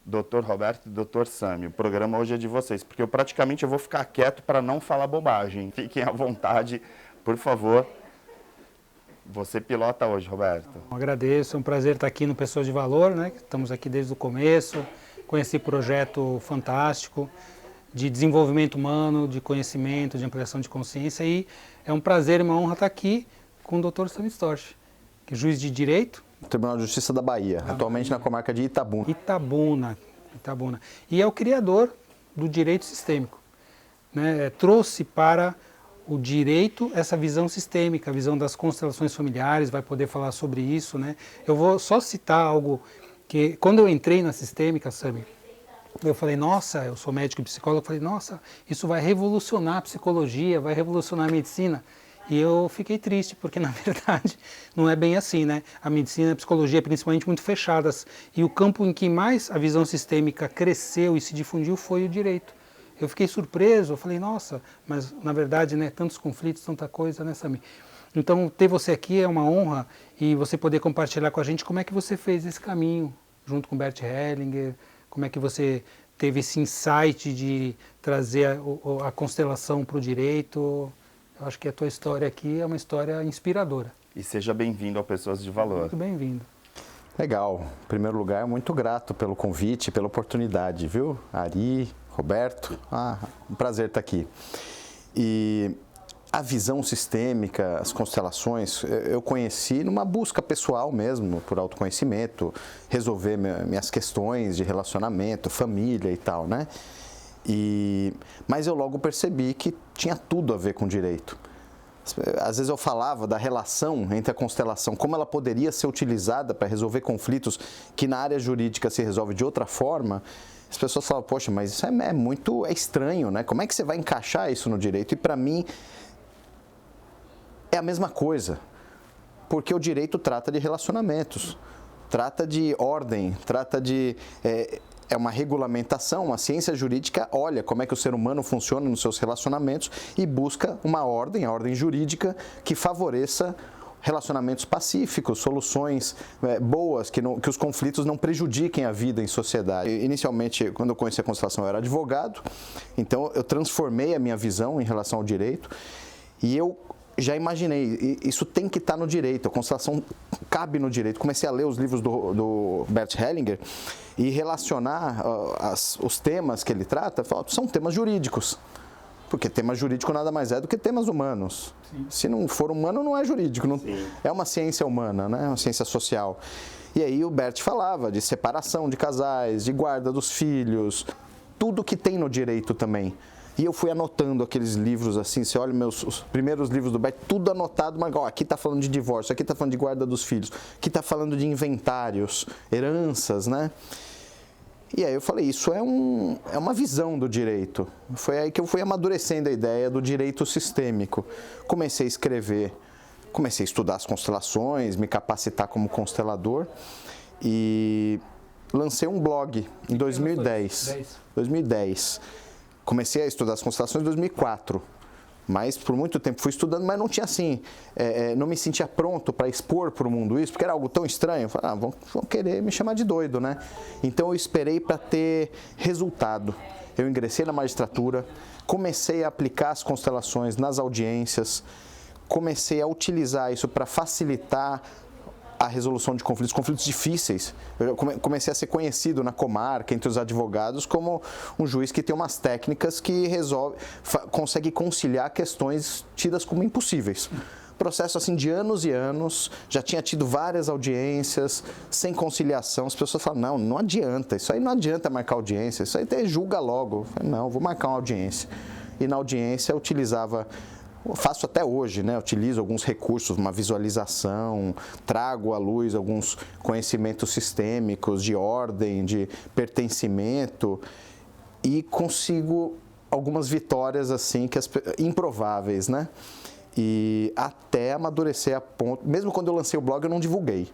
Dr. Roberto e Dr. Sami, o programa hoje é de vocês, porque eu vou ficar quieto para não falar bobagem. Fiquem à vontade, por favor. Você pilota hoje, Roberto. Agradeço, é um prazer estar aqui no Pessoas de Valor, né? Estamos aqui desde o começo, com esse projeto fantástico de desenvolvimento humano, de conhecimento, de ampliação de consciência, e é um prazer e uma honra estar aqui com o Dr. Sami Storch, que é juiz de Direito. Tribunal de Justiça da Bahia, atualmente na comarca de Itabuna. Itabuna. E é o criador do direito sistêmico, né? Trouxe para o direito essa visão sistêmica, a visão das constelações familiares, vai poder falar sobre isso, né? Eu vou só citar algo que, quando eu entrei na sistêmica, Sami, eu falei, nossa, eu sou médico e psicólogo, eu falei, nossa, isso vai revolucionar a psicologia, vai revolucionar a medicina. E eu fiquei triste, porque na verdade não é bem assim, né? A medicina e a psicologia, principalmente, muito fechadas. E o campo em que mais a visão sistêmica cresceu e se difundiu foi o direito. Eu fiquei surpreso, eu falei, nossa, mas na verdade, né, tantos conflitos, tanta coisa, né, Sami? Então, ter você aqui é uma honra e você poder compartilhar com a gente como é que você fez esse caminho, junto com Bert Hellinger, como é que você teve esse insight de trazer a constelação para o direito. Eu acho que a tua história aqui é uma história inspiradora. E seja bem-vindo ao Pessoas de Valor. Muito bem-vindo. Legal. Em primeiro lugar, muito grato pelo convite, pela oportunidade, viu? Ari, Roberto, um prazer estar aqui. E a visão sistêmica, as constelações, eu conheci numa busca pessoal mesmo, por autoconhecimento, resolver minhas questões de relacionamento, família e tal, né? Mas eu logo percebi que tinha tudo a ver com direito. Às vezes eu falava da relação entre a constelação, como ela poderia ser utilizada para resolver conflitos que na área jurídica se resolve de outra forma. As pessoas falavam, poxa, mas isso é estranho, né? Como é que você vai encaixar isso no direito? E para mim é a mesma coisa, porque o direito trata de relacionamentos, trata de ordem, trata de... É uma regulamentação, uma ciência jurídica olha como é que o ser humano funciona nos seus relacionamentos e busca uma ordem, a ordem jurídica, que favoreça relacionamentos pacíficos, soluções boas, que os conflitos não prejudiquem a vida em sociedade. Inicialmente, quando eu conheci a constelação, eu era advogado, então eu transformei a minha visão em relação ao direito e eu já imaginei, isso tem que estar no direito, a constelação cabe no direito. Comecei a ler os livros do Bert Hellinger e relacionar os temas que ele trata, são temas jurídicos, porque tema jurídico nada mais é do que temas humanos. Sim. Se não for humano, não é jurídico, não, é uma ciência humana, né? Uma ciência social. E aí o Bert falava de separação de casais, de guarda dos filhos, tudo que tem no direito também. E eu fui anotando aqueles livros assim, você olha os primeiros livros do Bert, tudo anotado, mas ó, aqui está falando de divórcio, aqui está falando de guarda dos filhos, aqui está falando de inventários, heranças, né? E aí eu falei, isso é uma visão do direito. Foi aí que eu fui amadurecendo a ideia do direito sistêmico. Comecei a escrever, comecei a estudar as constelações, me capacitar como constelador e lancei um blog em 2010. Comecei a estudar as constelações em 2004, mas por muito tempo fui estudando, mas não tinha assim, não me sentia pronto para expor para o mundo isso, porque era algo tão estranho. Eu falei, vão querer me chamar de doido, né? Então eu esperei para ter resultado. Eu ingressei na magistratura, comecei a aplicar as constelações nas audiências, comecei a utilizar isso para facilitar a resolução de conflitos difíceis. Eu comecei a ser conhecido na comarca, entre os advogados, como um juiz que tem umas técnicas que consegue conciliar questões tidas como impossíveis. Processo assim de anos e anos, já tinha tido várias audiências, sem conciliação. As pessoas falam, não adianta, isso aí não adianta marcar audiência, isso aí até julga logo. Eu falei, não, vou marcar uma audiência. E na audiência eu faço até hoje, né? Utilizo alguns recursos, uma visualização, trago à luz alguns conhecimentos sistêmicos de ordem, de pertencimento e consigo algumas vitórias assim improváveis, né? E até amadurecer a ponto, mesmo quando eu lancei o blog eu não divulguei.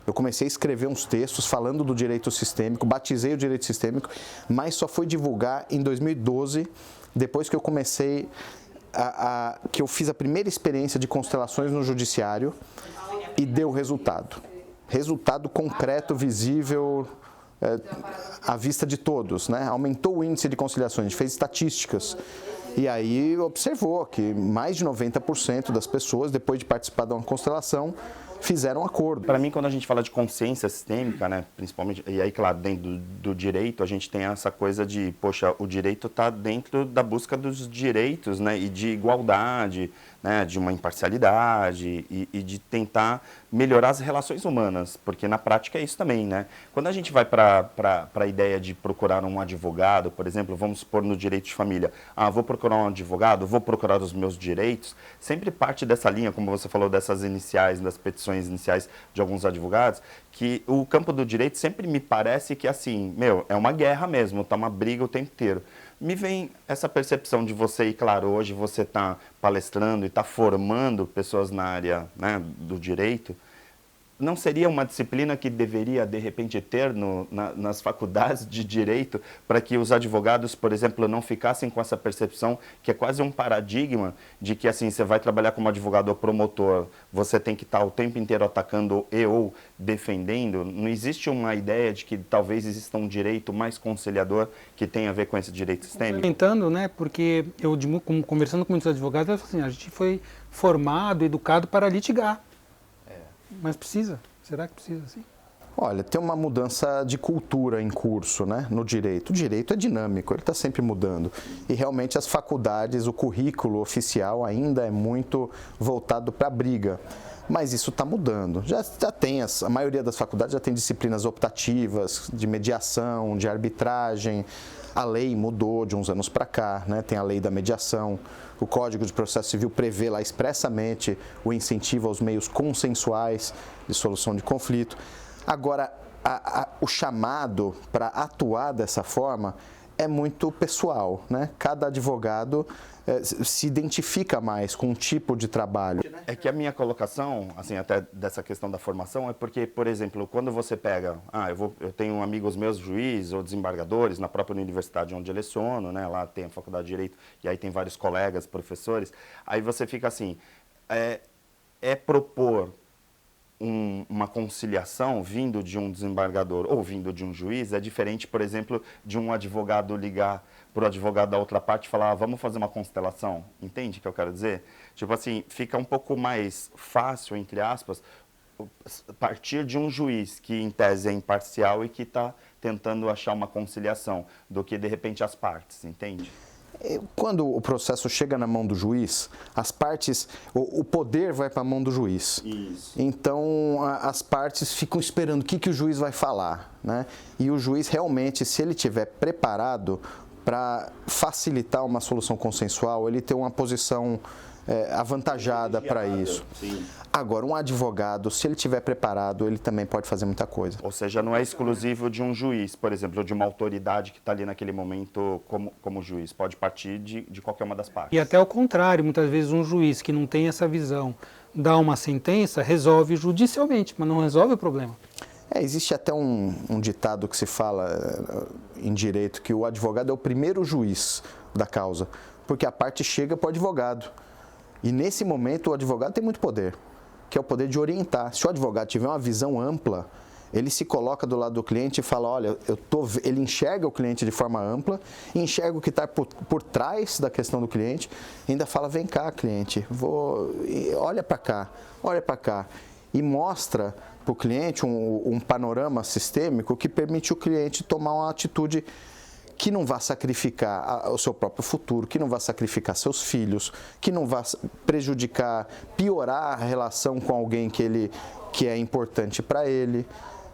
Eu comecei a escrever uns textos falando do direito sistêmico, batizei o direito sistêmico, mas só fui divulgar em 2012, depois que eu comecei que eu fiz a primeira experiência de constelações no judiciário e deu resultado. Resultado concreto, visível, à vista de todos, né? Aumentou o índice de conciliações, a gente fez estatísticas. E aí observou que mais de 90% das pessoas, depois de participar de uma constelação, fizeram acordo. Para mim, quando a gente fala de consciência sistêmica, né, principalmente, e aí, claro, dentro do direito, a gente tem essa coisa de, poxa, o direito está dentro da busca dos direitos, né, e de igualdade, né, de uma imparcialidade e de tentar melhorar as relações humanas, porque na prática é isso também, né? Quando a gente vai para a ideia de procurar um advogado, por exemplo, vamos supor no direito de família, vou procurar um advogado, vou procurar os meus direitos, sempre parte dessa linha, como você falou, dessas iniciais, das petições iniciais de alguns advogados, que o campo do direito sempre me parece que, assim, é uma guerra mesmo, tá uma briga o tempo inteiro. Me vem essa percepção de você, e claro, hoje você está palestrando e está formando pessoas na área, né, do direito. Não seria uma disciplina que deveria, de repente, ter nas faculdades de direito para que os advogados, por exemplo, não ficassem com essa percepção que é quase um paradigma de que, assim, você vai trabalhar como advogado ou promotor, você tem que estar o tempo inteiro atacando ou defendendo? Não existe uma ideia de que talvez exista um direito mais conciliador que tenha a ver com esse direito sistêmico? Comentando, né, porque eu, conversando com muitos advogados, eu falo assim, a gente foi formado, educado para litigar. Mas precisa? Será que precisa, sim? Olha, tem uma mudança de cultura em curso, né, no direito. O direito é dinâmico, ele está sempre mudando. E realmente as faculdades, o currículo oficial ainda é muito voltado para a briga. Mas isso está mudando. Já tem, a maioria das faculdades já tem disciplinas optativas, de mediação, de arbitragem. A lei mudou de uns anos para cá, né? Tem a lei da mediação. O Código de Processo Civil prevê lá expressamente o incentivo aos meios consensuais de solução de conflito. Agora, o chamado para atuar dessa forma é muito pessoal, né? Cada advogado se identifica mais com um tipo de trabalho. É que a minha colocação, assim, até dessa questão da formação, é porque, por exemplo, quando você pega, eu tenho amigos meus juízes ou desembargadores na própria universidade onde eu leciono, né? Lá tem a faculdade de Direito e aí tem vários colegas, professores, aí você fica assim, propor uma conciliação vindo de um desembargador ou vindo de um juiz é diferente, por exemplo, de um advogado ligar para o advogado da outra parte e falar, vamos fazer uma constelação, entende o que eu quero dizer? Tipo assim, fica um pouco mais fácil, entre aspas, partir de um juiz que em tese é imparcial e que está tentando achar uma conciliação, do que de repente as partes, entende? Quando o processo chega na mão do juiz, as partes, o poder vai para a mão do juiz. Isso. Então, as partes ficam esperando o que o juiz vai falar, né? E o juiz realmente, se ele estiver preparado para facilitar uma solução consensual, ele tem uma posição avantajada para isso. Sim. Agora, um advogado, se ele estiver preparado, ele também pode fazer muita coisa. Ou seja, não é exclusivo de um juiz, por exemplo, ou de uma autoridade que está ali naquele momento como juiz. Pode partir de qualquer uma das partes. E até ao contrário, muitas vezes um juiz que não tem essa visão dá uma sentença, resolve judicialmente, mas não resolve o problema. Existe até um ditado que se fala em direito que o advogado é o primeiro juiz da causa, porque a parte chega para o advogado. E nesse momento o advogado tem muito poder, que é o poder de orientar. Se o advogado tiver uma visão ampla, ele se coloca do lado do cliente e fala, olha, ele enxerga o cliente de forma ampla, enxerga o que está por trás da questão do cliente, e ainda fala, vem cá, cliente, olha para cá, e mostra para o cliente um panorama sistêmico que permite o cliente tomar uma atitude que não vá sacrificar o seu próprio futuro, que não vá sacrificar seus filhos, que não vá prejudicar, piorar a relação com alguém que é importante para ele.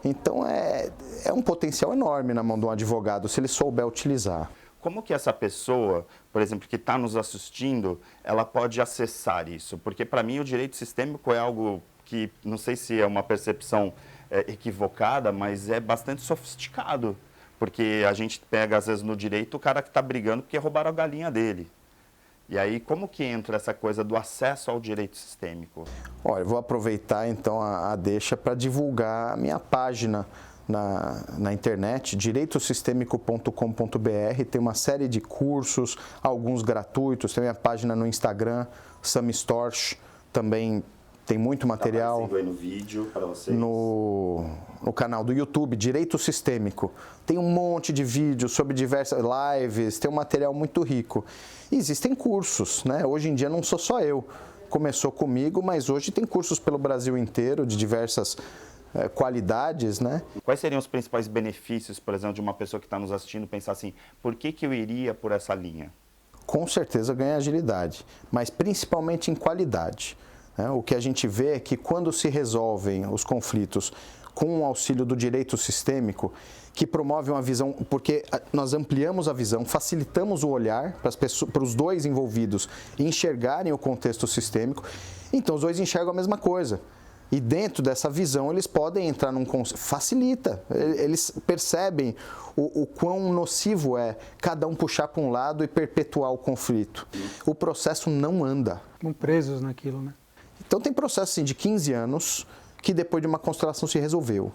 Então, é um potencial enorme na mão de um advogado, se ele souber utilizar. Como que essa pessoa, por exemplo, que está nos assistindo, ela pode acessar isso? Porque, para mim, o direito sistêmico é algo que, não sei se é uma percepção equivocada, mas é bastante sofisticado. Porque a gente pega, às vezes, no direito, o cara que está brigando porque roubaram a galinha dele. E aí, como que entra essa coisa do acesso ao direito sistêmico? Olha, eu vou aproveitar, então, a deixa para divulgar a minha página na internet, direitosistemico.com.br. Tem uma série de cursos, alguns gratuitos. Tem minha página no Instagram, Sami Storch, também Tem muito material. Tá aparecendo aí no vídeo para vocês. No canal do YouTube, Direito Sistêmico. Tem um monte de vídeos sobre diversas lives, tem um material muito rico. E existem cursos, né? Hoje em dia não sou só eu. Começou comigo, mas hoje tem cursos pelo Brasil inteiro, de diversas qualidades, né? Quais seriam os principais benefícios, por exemplo, de uma pessoa que está nos assistindo pensar assim, por que eu iria por essa linha? Com certeza ganha agilidade, mas principalmente em qualidade. O que a gente vê é que quando se resolvem os conflitos com o auxílio do direito sistêmico, que promove uma visão, porque nós ampliamos a visão, facilitamos o olhar para os dois envolvidos enxergarem o contexto sistêmico, então os dois enxergam a mesma coisa. E dentro dessa visão eles podem entrar num conceito, facilita, eles percebem o quão nocivo é cada um puxar para um lado e perpetuar o conflito. O processo não anda. Estão presos naquilo, né? Então tem processo assim, de 15 anos que depois de uma constelação se resolveu.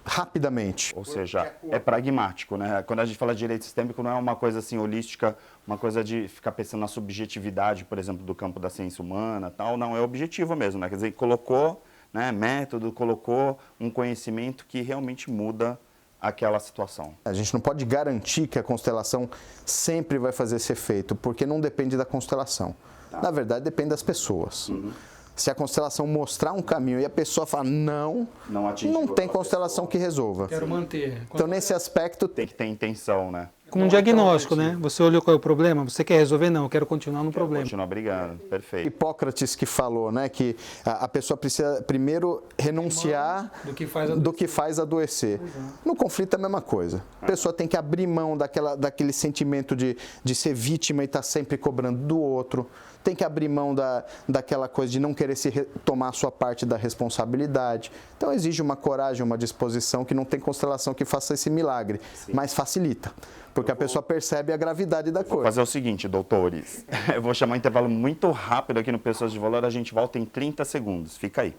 Rapidamente. Ou seja, é pragmático, né? Quando a gente fala de direito sistêmico, não é uma coisa assim holística, uma coisa de ficar pensando na subjetividade, por exemplo, do campo da ciência humana, tal. Não, é objetivo mesmo, né? Quer dizer, colocou, né, método, colocou um conhecimento que realmente muda aquela situação. A gente não pode garantir que a constelação sempre vai fazer esse efeito, porque não depende da constelação. Tá. Na verdade, depende das pessoas. Se a constelação mostrar um caminho e a pessoa fala não tem constelação que resolva. Quero manter. Então, nesse aspecto... Tem que ter intenção, né? Como um diagnóstico, né? Você olhou qual é o problema, você quer resolver? Não, eu quero continuar no problema. Continuar brigando, perfeito. Hipócrates que falou, né, que a pessoa precisa primeiro renunciar do que faz adoecer. No conflito é a mesma coisa. A pessoa tem que abrir mão daquele sentimento de ser vítima e estar sempre cobrando do outro. Tem que abrir mão daquela coisa de não querer tomar a sua parte da responsabilidade. Então exige uma coragem, uma disposição que não tem constelação que faça esse milagre, mas facilita. Porque a pessoa percebe a gravidade da coisa. Vou fazer o seguinte, doutores. Eu vou chamar um intervalo muito rápido aqui no Pessoas de Valor. A gente volta em 30 segundos. Fica aí.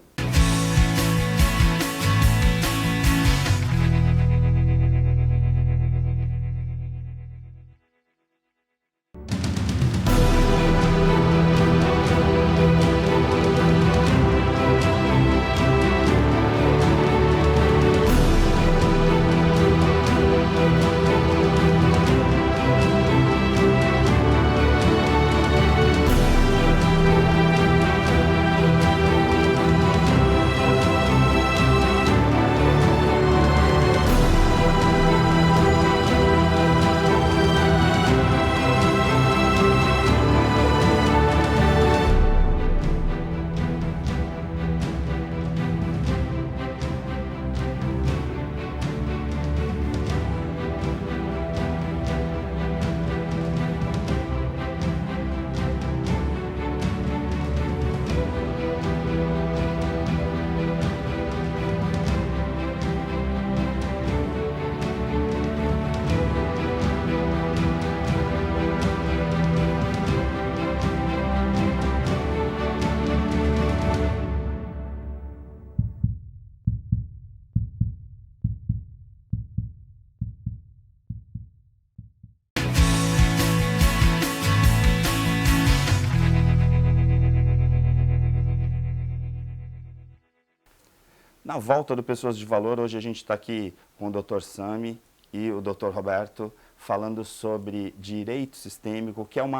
Na volta do Pessoas de Valor, hoje a gente está aqui com o Dr. Sami e o Dr. Roberto falando sobre direito sistêmico, que é um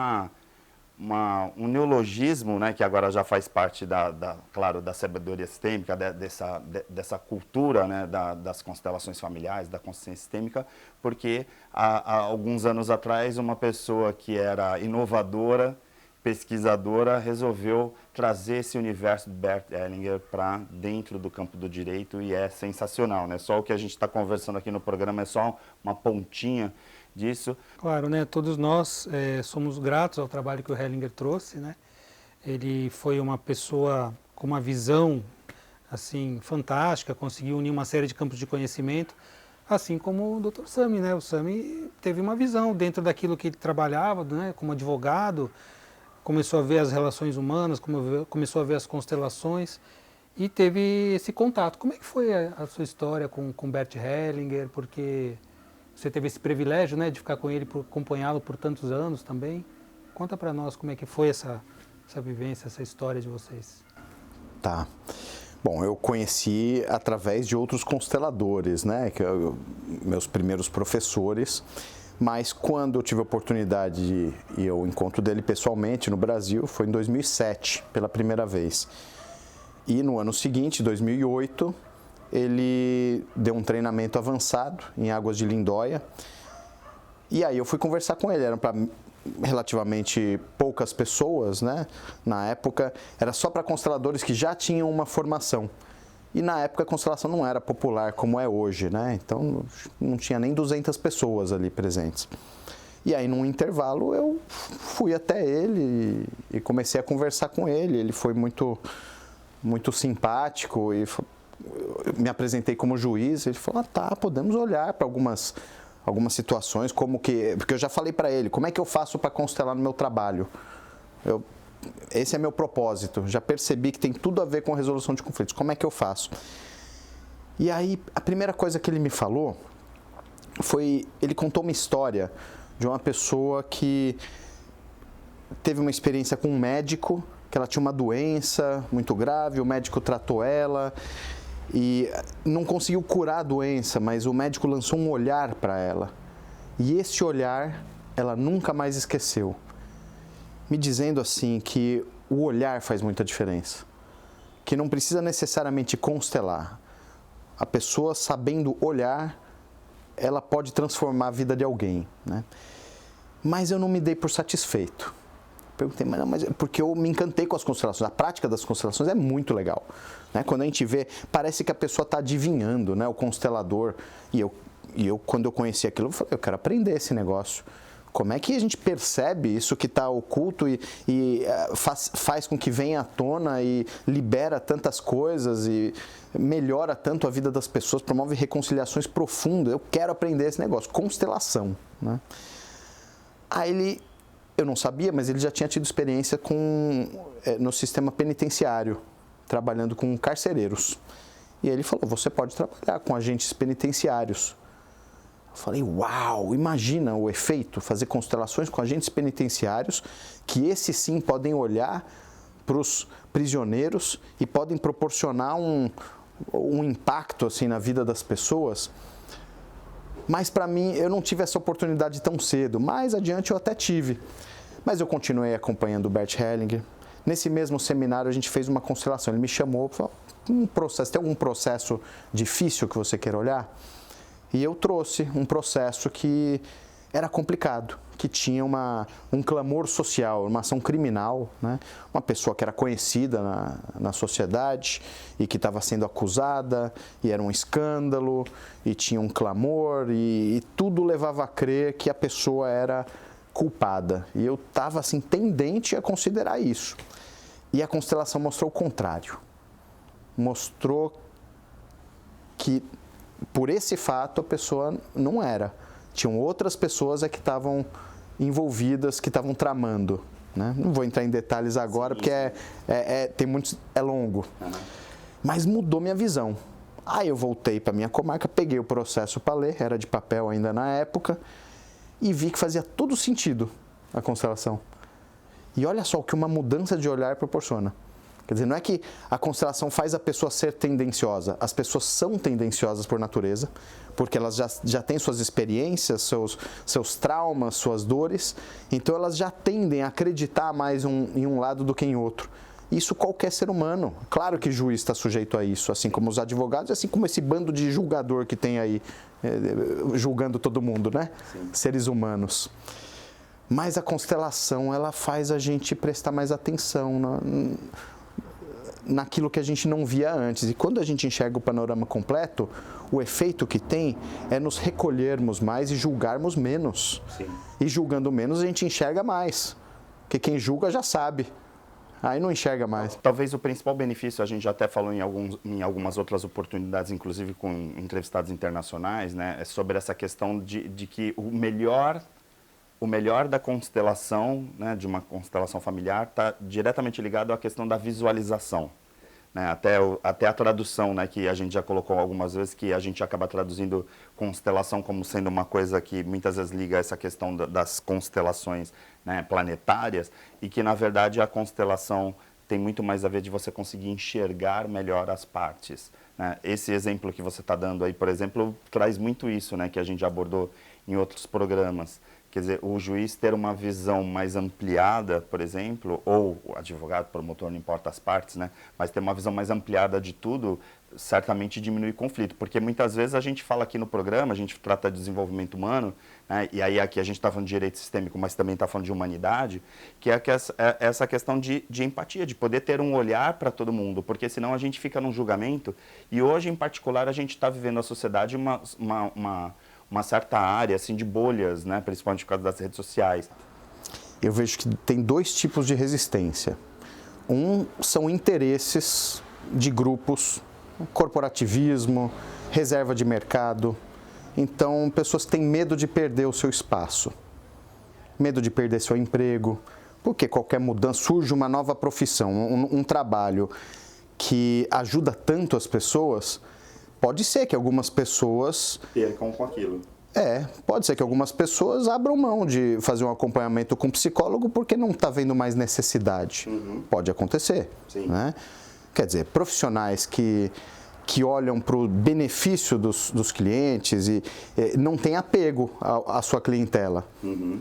neologismo, né, que agora já faz parte claro, da sabedoria sistêmica, dessa cultura, né, das constelações familiares, da consciência sistêmica, porque há alguns anos atrás uma pessoa que era inovadora, pesquisadora, resolveu trazer esse universo de Bert Hellinger para dentro do campo do direito e é sensacional, né? Só o que a gente está conversando aqui no programa é só uma pontinha disso. Claro, né? Todos nós somos gratos ao trabalho que o Hellinger trouxe, né? Ele foi uma pessoa com uma visão assim fantástica, conseguiu unir uma série de campos de conhecimento, assim como o Dr. Sami, né? O Sami teve uma visão dentro daquilo que ele trabalhava, né? Como advogado, começou a ver as relações humanas, começou a ver as constelações e teve esse contato. Como é que foi a sua história com Bert Hellinger? Porque você teve esse privilégio, né, de ficar com ele, acompanhá-lo por tantos anos também. Conta para nós como é que foi essa vivência, essa história de vocês. Tá. Bom, eu conheci através de outros consteladores, né? Meus primeiros professores. Mas quando eu tive a oportunidade e eu encontro dele pessoalmente no Brasil, foi em 2007, pela primeira vez. E no ano seguinte, 2008, ele deu um treinamento avançado em Águas de Lindóia. E aí eu fui conversar com ele, eram para relativamente poucas pessoas, né? Na época, era só para consteladores que já tinham uma formação. E na época a constelação não era popular como é hoje, né? Então não tinha nem 200 pessoas ali presentes. E aí num intervalo eu fui até ele e comecei a conversar com ele. Ele foi muito simpático e me apresentei como juiz. Ele falou, tá, podemos olhar para algumas situações, porque eu já falei para ele, como é que eu faço para constelar no meu trabalho? Esse é meu propósito, já percebi que tem tudo a ver com resolução de conflitos, como é que eu faço? E aí, a primeira coisa que ele me falou foi, ele contou uma história de uma pessoa que teve uma experiência com um médico, que ela tinha uma doença muito grave, o médico tratou ela e não conseguiu curar a doença, mas o médico lançou um olhar para ela. E esse olhar, ela nunca mais esqueceu. Me dizendo assim que o olhar faz muita diferença, que não precisa necessariamente constelar. A pessoa sabendo olhar, ela pode transformar a vida de alguém, né? Mas eu não me dei por satisfeito. Perguntei, mas porque eu me encantei com as constelações. A prática das constelações é muito legal, né? Quando a gente vê, parece que a pessoa está adivinhando, né? O constelador. E eu, quando eu conheci aquilo, eu falei, eu quero aprender esse negócio. Como é que a gente percebe isso que está oculto e faz com que venha à tona e libera tantas coisas e melhora tanto a vida das pessoas, promove reconciliações profundas? Eu quero aprender esse negócio, constelação, né? Aí eu não sabia, mas ele já tinha tido experiência no sistema penitenciário, trabalhando com carcereiros. E ele falou, você pode trabalhar com agentes penitenciários. Eu falei, uau, imagina o efeito, fazer constelações com agentes penitenciários, que esses sim podem olhar para os prisioneiros e podem proporcionar um impacto assim, na vida das pessoas. Mas para mim, eu não tive essa oportunidade tão cedo. Mais adiante eu até tive. Mas eu continuei acompanhando o Bert Hellinger. Nesse mesmo seminário a gente fez uma constelação. Ele me chamou e falou, tem algum processo difícil que você queira olhar? E eu trouxe um processo que era complicado, que tinha um clamor social, uma ação criminal, né? Uma pessoa que era conhecida na sociedade e que estava sendo acusada, e era um escândalo, e tinha um clamor, e tudo levava a crer que a pessoa era culpada. E eu estava assim, tendente a considerar isso. E a constelação mostrou o contrário. Mostrou que, por esse fato, a pessoa não era. Tinham outras pessoas que estavam envolvidas, que estavam tramando, né? Não vou entrar em detalhes agora, porque é longo. Mas mudou minha visão. Aí eu voltei para minha comarca, peguei o processo para ler, era de papel ainda na época, e vi que fazia todo sentido a constelação. E olha só o que uma mudança de olhar proporciona. Quer dizer, não é que a constelação faz a pessoa ser tendenciosa. As pessoas são tendenciosas por natureza, porque elas já têm suas experiências, seus traumas, suas dores. Então, elas já tendem a acreditar mais em um lado do que em outro. Isso qualquer ser humano. Claro que juiz está sujeito a isso, assim como os advogados, assim como esse bando de julgador que tem aí, julgando todo mundo, né? Sim. Seres humanos. Mas a constelação, ela faz a gente prestar mais atenção naquilo que a gente não via antes. E quando a gente enxerga o panorama completo, o efeito que tem é nos recolhermos mais e julgarmos menos. Sim. E julgando menos, a gente enxerga mais. Porque quem julga já sabe. Aí não enxerga mais. Talvez o principal benefício, a gente já até falou em algumas outras oportunidades, inclusive com entrevistados internacionais, né, é sobre essa questão de que o melhor da constelação, né, de uma constelação familiar, está diretamente ligado à questão da visualização. Né, até a tradução, né, que a gente já colocou algumas vezes, que a gente acaba traduzindo constelação como sendo uma coisa que muitas vezes liga a essa questão das constelações, né, planetárias, e que, na verdade, a constelação tem muito mais a ver de você conseguir enxergar melhor as partes, né? Esse exemplo que você está dando aí, por exemplo, traz muito isso, né, que a gente já abordou em outros programas. Quer dizer, o juiz ter uma visão mais ampliada, por exemplo, ou o advogado, promotor, não importa as partes, né, mas ter uma visão mais ampliada de tudo, certamente diminui conflito. Porque muitas vezes a gente fala aqui no programa, a gente trata de desenvolvimento humano, né, e aí aqui a gente está falando de direito sistêmico, mas também está falando de humanidade, que é essa questão de empatia, de poder ter um olhar para todo mundo, porque senão a gente fica num julgamento. E hoje, em particular, a gente está vivendo na sociedade uma certa área assim, de bolhas, né, principalmente por causa das redes sociais. Eu vejo que tem dois tipos de resistência. Um são interesses de grupos, corporativismo, reserva de mercado. Então, pessoas têm medo de perder o seu espaço, medo de perder seu emprego, porque qualquer mudança, surge uma nova profissão, um trabalho que ajuda tanto as pessoas. Pode ser que algumas pessoas percam com aquilo. Pode ser que algumas pessoas abram mão de fazer um acompanhamento com um psicólogo porque não está vendo mais necessidade. Pode acontecer. Sim. Né? Quer dizer, profissionais que olham para o benefício dos clientes e não têm apego à sua clientela.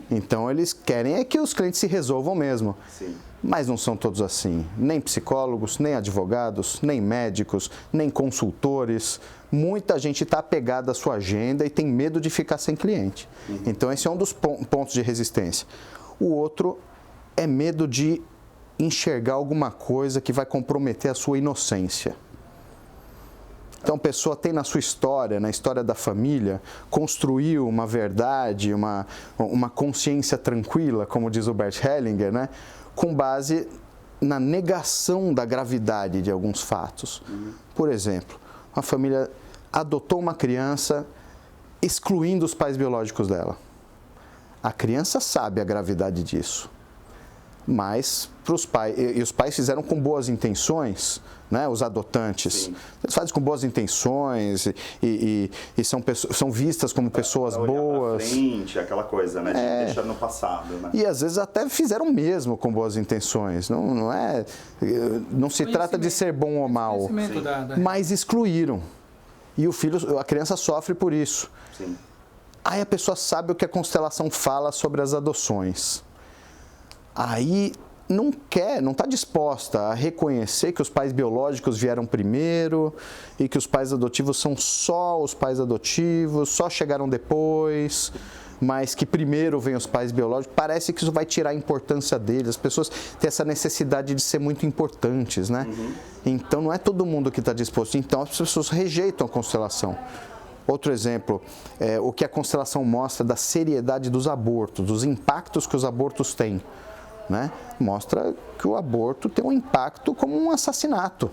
Então, eles querem que os clientes se resolvam mesmo. Sim. Mas não são todos assim. Nem psicólogos, nem advogados, nem médicos, nem consultores. Muita gente está apegada à sua agenda e tem medo de ficar sem cliente. Então, esse é um dos pontos de resistência. O outro é medo de enxergar alguma coisa que vai comprometer a sua inocência. Então, a pessoa tem na sua história, na história da família, construiu uma verdade, uma consciência tranquila, como diz o Bert Hellinger, né? Com base na negação da gravidade de alguns fatos. Por exemplo, uma família adotou uma criança excluindo os pais biológicos dela. A criança sabe a gravidade disso, mas para os pais, e os pais fizeram com boas intenções, né, os adotantes. Sim. Eles fazem com boas intenções e são vistas como pessoas boas. Pra frente, aquela coisa, né, de deixar no passado, né? E às vezes até fizeram mesmo com boas intenções. Não se trata de ser bom ou mal, mas excluíram. E a criança sofre por isso. Sim. Aí a pessoa sabe o que a constelação fala sobre as adoções. Aí não está disposta a reconhecer que os pais biológicos vieram primeiro e que os pais adotivos são só os pais adotivos, só chegaram depois, mas que primeiro vêm os pais biológicos. Parece que isso vai tirar a importância deles. As pessoas têm essa necessidade de ser muito importantes, né? Então não é todo mundo que está disposto. Então as pessoas rejeitam a constelação. Outro exemplo, o que a constelação mostra da seriedade dos abortos, dos impactos que os abortos têm. Né? Mostra que o aborto tem um impacto como um assassinato.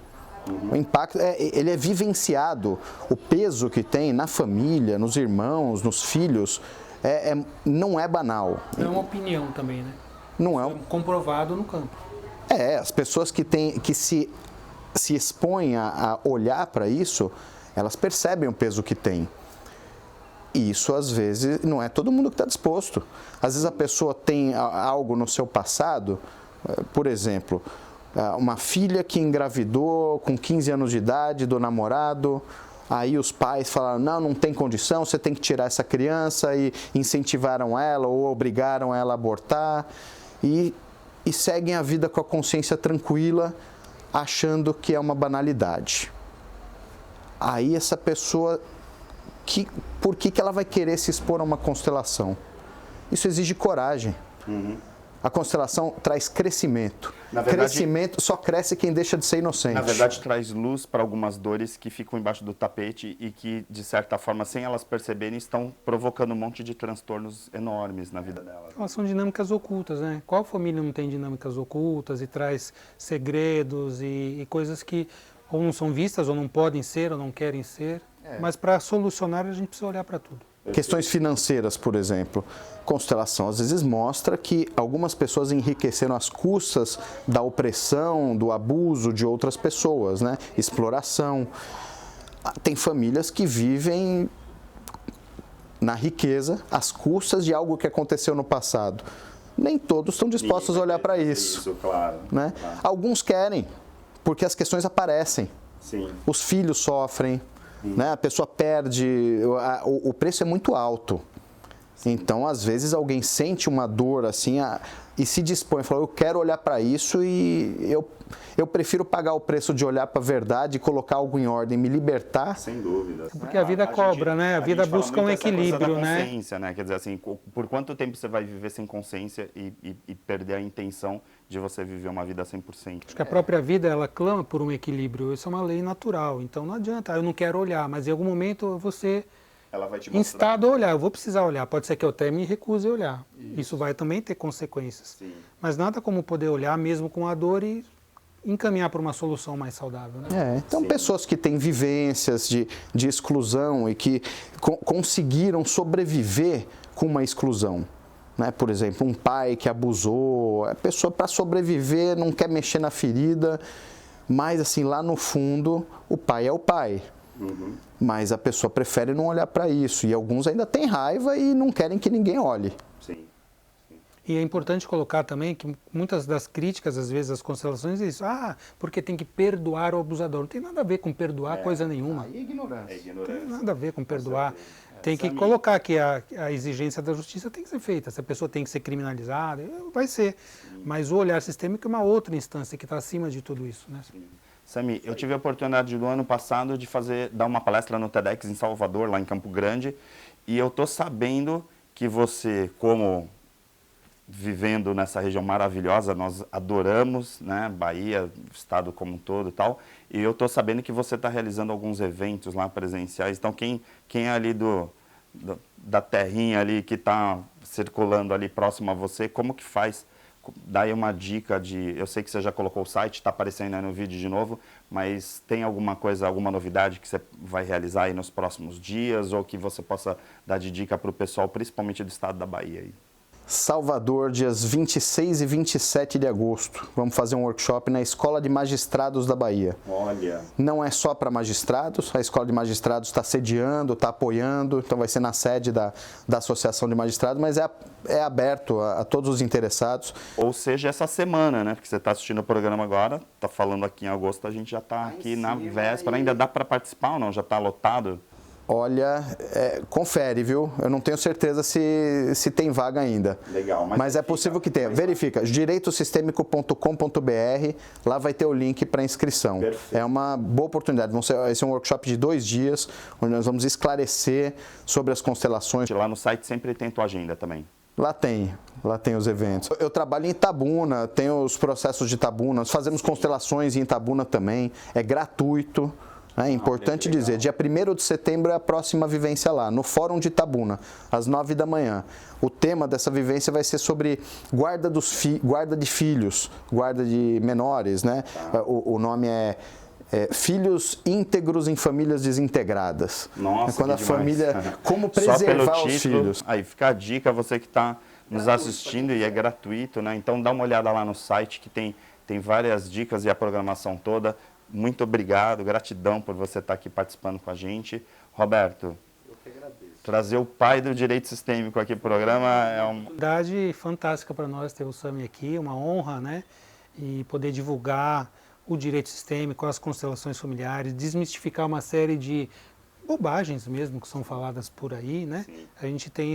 O impacto, ele é vivenciado, o peso que tem na família, nos irmãos, nos filhos, não é banal. Não é uma opinião também, né? Não é comprovado no campo. As pessoas que se expõem a olhar para isso, elas percebem o peso que tem. E isso, às vezes, não é todo mundo que está disposto. Às vezes a pessoa tem algo no seu passado, por exemplo, uma filha que engravidou com 15 anos de idade do namorado, aí os pais falaram, não tem condição, você tem que tirar essa criança, e incentivaram ela ou obrigaram ela a abortar, e seguem a vida com a consciência tranquila, achando que é uma banalidade. Aí essa pessoa... por que ela vai querer se expor a uma constelação? Isso exige coragem. A constelação traz crescimento. Na verdade, crescimento só cresce quem deixa de ser inocente. Na verdade, traz luz para algumas dores que ficam embaixo do tapete e que, de certa forma, sem elas perceberem, estão provocando um monte de transtornos enormes na vida delas. Elas são dinâmicas ocultas, né? Qual família não tem dinâmicas ocultas e traz segredos e coisas que ou não são vistas, ou não podem ser, ou não querem ser? Mas para solucionar a gente precisa olhar para tudo. Questões financeiras, por exemplo. Constelação às vezes mostra que algumas pessoas enriqueceram às custas da opressão, do abuso de outras pessoas, né? Exploração. Tem famílias que vivem na riqueza às custas de algo que aconteceu no passado. nem todos estão dispostos a olhar para isso. Isso, claro, Né? claro. Alguns querem, porque as questões aparecem. Sim. Os filhos sofrem, né? A pessoa perde, o preço é muito alto. Então, às vezes, alguém sente uma dor assim e se dispõe, fala, eu quero olhar para isso e eu prefiro pagar o preço de olhar para a verdade e colocar algo em ordem, me libertar. Sem dúvida. Porque a vida cobra, né? A vida busca um equilíbrio, né? Consciência, né? Quer dizer assim, por quanto tempo você vai viver sem consciência e perder a intenção de você viver uma vida 100%? Acho que a própria vida, ela clama por um equilíbrio. Isso é uma lei natural. Então não adianta, eu não quero olhar, mas em algum momento você Ela vai te mostrar. instado a olhar, eu vou precisar olhar. Pode ser que eu até me recuse a olhar. Isso vai também ter consequências. Sim. Mas nada como poder olhar mesmo com a dor e encaminhar para uma solução mais saudável, né? Então, Sim. pessoas que têm vivências de exclusão e que conseguiram sobreviver com uma exclusão. Né? Por exemplo, um pai que abusou, a pessoa para sobreviver não quer mexer na ferida, mas assim, lá no fundo, o pai é o pai. Uhum. Mas a pessoa prefere não olhar para isso. E alguns ainda têm raiva e não querem que ninguém olhe. Sim. E é importante colocar também que muitas das críticas, às vezes, às constelações é isso. Ah, porque tem que perdoar o abusador. Não tem nada a ver com perdoar coisa nenhuma. Aí é ignorância. É Não tem ignorância. nada a ver com perdoar. Tem que Samir. colocar que a exigência da justiça tem que ser feita. Se a pessoa tem que ser criminalizada, vai ser. Mas o olhar sistêmico é uma outra instância que está acima de tudo isso, né? Sami, eu tive a oportunidade no ano passado de dar uma palestra no TEDx em Salvador, lá em Campo Grande, e eu tô sabendo que você, como vivendo nessa região maravilhosa, nós adoramos, né, Bahia, estado como um todo e tal, e eu tô sabendo que você está realizando alguns eventos lá presenciais. Então, quem é ali da terrinha ali que está circulando ali próximo a você, como que faz? Dá aí uma dica eu sei que você já colocou o site, está aparecendo aí no vídeo de novo, mas tem alguma coisa, alguma novidade que você vai realizar aí nos próximos dias ou que você possa dar de dica para o pessoal, principalmente do estado da Bahia aí? Salvador, dias 26 e 27 de agosto. Vamos fazer um workshop na Escola de Magistrados da Bahia. Olha. Não é só para magistrados, a Escola de Magistrados está sediando, está apoiando, então vai ser na sede da Associação de Magistrados, mas é aberto a todos os interessados. Ou seja, essa semana, né? Porque você está assistindo o programa agora, está falando aqui em agosto, a gente já está aqui na véspera. Ainda dá para participar ou não? Já está lotado? Olha, confere, viu? Eu não tenho certeza se tem vaga ainda. Legal. Mas é possível que tenha. Verifica, direitosistêmico.com.br, lá vai ter o link para inscrição. Perfeito. É uma boa oportunidade. Vai ser um workshop de 2 dias, onde nós vamos esclarecer sobre as constelações. Lá no site sempre tem tua agenda também. Lá tem os eventos. Eu trabalho em Itabuna, tenho os processos de Itabuna, nós fazemos constelações em Itabuna também, é gratuito. É importante dizer, dia 1º de setembro é a próxima vivência lá, no Fórum de Itabuna, às 9 da manhã. O tema dessa vivência vai ser sobre guarda de filhos, guarda de menores, né? O nome é Filhos íntegros em famílias desintegradas. Nossa, quando a demais. família, como Só pelo preservar os título, filhos. aí fica a dica, você que está nos assistindo e é gratuito, né? Então dá uma olhada lá no site que tem várias dicas e a programação toda. Muito obrigado, gratidão por você estar aqui participando com a gente. Roberto, eu que agradeço. Trazer o pai do direito sistêmico aqui pro programa é uma Verdade fantástica para nós ter o Sami aqui, uma honra, né? E poder divulgar o direito sistêmico, as constelações familiares, desmistificar uma série de bobagens mesmo que são faladas por aí, né? Sim. A gente tem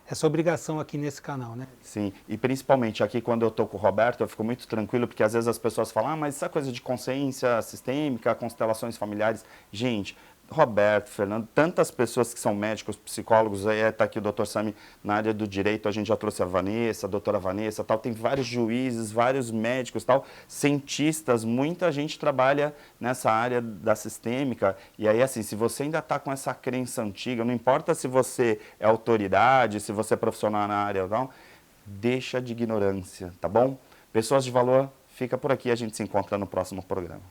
essa obrigação aqui nesse canal, né? Sim, e principalmente aqui quando eu estou com o Roberto, eu fico muito tranquilo, porque às vezes as pessoas falam, mas essa coisa de consciência sistêmica, constelações familiares, gente, Roberto, Fernando, tantas pessoas que são médicos, psicólogos, aí está aqui o Dr. Sami na área do direito, a gente já trouxe a Vanessa, a doutora Vanessa, tal, tem vários juízes, vários médicos, tal, cientistas, muita gente trabalha nessa área da sistêmica, e aí assim, se você ainda está com essa crença antiga, não importa se você é autoridade, se você é profissional na área ou não, deixa de ignorância, tá bom? Pessoas de valor, fica por aqui, a gente se encontra no próximo programa.